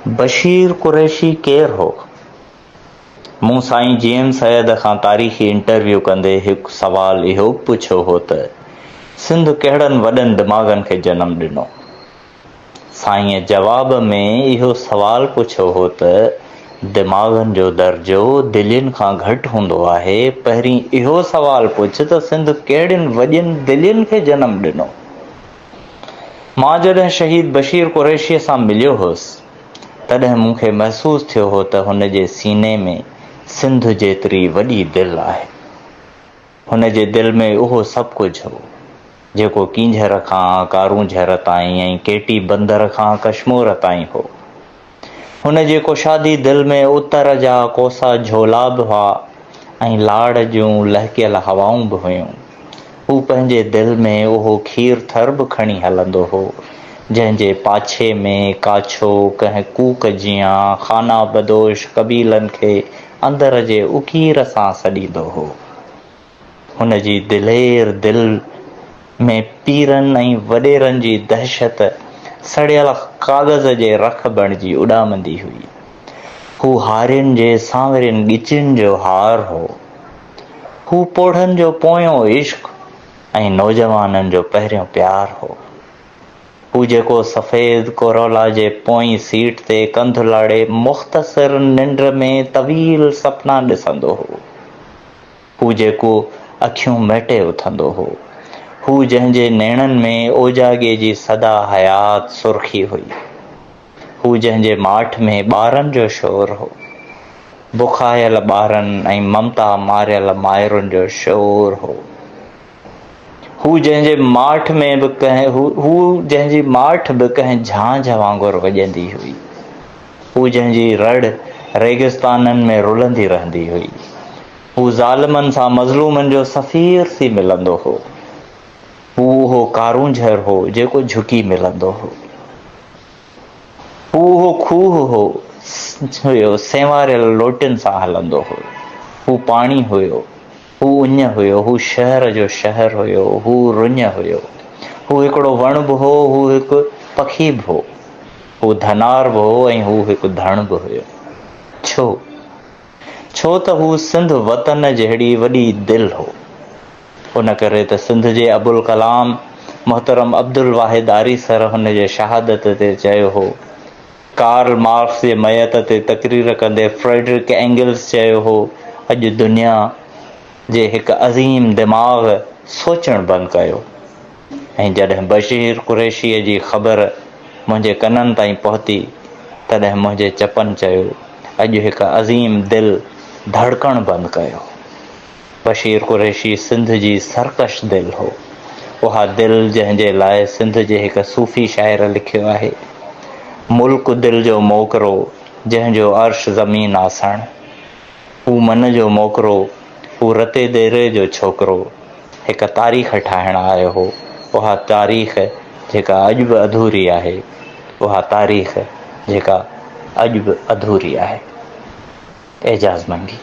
बशीर कुरैशी केरु हो? मूं साईं जीएम सैयद खां तारीख़ी इंटरव्यू कंदे हिकु सवाल इहो पुछियो हो त सिंध कहिड़नि वॾनि दिमाग़नि खे जनमु ॾिनो? साईं जवाब में इहो सवाल पुछियो हो त दिमाग़नि जो दर्जो दिलियुनि खां घटि हूंदो आहे। पहिरीं इहो सवाल पुछ त सिंध कहिड़ियुनि वॾियुनि दिलियुनि खे जनमु ॾिनो? मां जॾहिं शहीद बशीर कुरैशीअ सां मिलियो हुउसि तॾहिं मूंखे महसूसु थियो हो त हुन जे सीने में सिंध जेतिरी वॾी दिलि आहे। हुन जे दिलि में उहो सभु कुझु हो जेको कींझर खां कारूंझर ताईं ऐं केटी बंदर खां कश्मोर ताईं हो। हुन जे कुशादी दिलि में उतर जा कोसा झोला बि हुआ ऐं लाड़ जूं लहकियल हवाऊं बि हुयूं। हू पंहिंजे दिलि में उहो खीर थर बि खणी हलंदो हो जंहिंजे पाछे में काछो कंहिं कूक जियां खाना बदोश कबीलनि खे अंदर जे उकीर सां सॾींदो हो। हुन जी दिलेर दिलि में पीरनि ऐं वॾेरनि जी दहशत सड़ियल काग़ज़ जे रख बणिजी उॾामंदी हुई। हू हारियुनि जे सांवरनि ॻिचियुनि जो हार हो। हू पोढ़नि जो पोयों इश्क ऐं नौजवाननि जो पहिरियों प्यार हो। हू जेको सफ़ेद कोरोला जे पोईं सीट ते कंधु लाड़े मुख़्तसिर निंड में तवील सपना ॾिसंदो हो। हू जेको अखियूं मेटे उथंदो हो। हू जंहिंजे नेणनि में ओजागे जी सदा हयात सुर्खी हुई। हू जंहिंजे माठ में ॿारनि जो शोर हो, बुखायल ॿारनि ऐं ममता मारियल माइरुनि जो शोर हो। हू जंहिंजे माठ में बि जंहिंजी माठ बि कंहिं झांझ वांगुरु वॼंदी हुई। हू जंहिंजी रड़ रेगिस्ताननि में रुलंदी रहंदी हुई। हू ज़ालिमनि सां मज़लूमनि जो सफ़ीर थी मिलंदो हो। हू उहो कारूंझर हो जेको झुकी मिलंदो हो। हू उहो खूह हुयो सेंवारियल लोटियुनि सां हलंदो हो। हू पाणी हुयो, हू उञ हुयो, हू शहर जो शहर हुयो, हू रुञ हुयो। हू हिकिड़ो वण बि हो, हू हिकु पखी बि हो। हू धनार बि हो ऐं हू हिकु धण बि हुयो। छो त हू सिंध वतन जहिड़ी वॾी दिलि हो। उन करे त सिंध जे अबुल कलाम मोहतरम अब्दुल वाहिद आरीसर हुन जे शहादत ते चयो हो। कार्ल मार्क्स जे मयत ते तक़रीर कंदे फ्रेडरिक एंगल्स चयो हो, अॼु दुनिया जे हिकु अज़ीम दिमाग़ सोचणु बंदि कयो। ऐं जॾहिं बशीर कुरैशीअ जी ख़बर मुंहिंजे कननि ताईं पहुती तॾहिं मुंहिंजे चपनि चयो, अॼु हिकु अज़ीम दिलि धड़कणु बंदि कयो। बशीर कुरैशी सिंध जी सरकश दिलि हो। उहा दिलि जंहिंजे लाइ सिंध जे हिकु सूफ़ी शाइर लिखियो आहे, मुल्क दिलि जो मोकिरो जंहिंजो अर्श ज़मीन आसण। हू मन जो मोकिरो, हू रते देरे जो छोकिरो हिकु तारीख़ ठाहिण आयो हो। उहा तारीख़ जेका अॼु बि अधूरी आहे, उहा तारीख़ जेका अॼु बि अधूरी आहे। एजाज़ मंगी।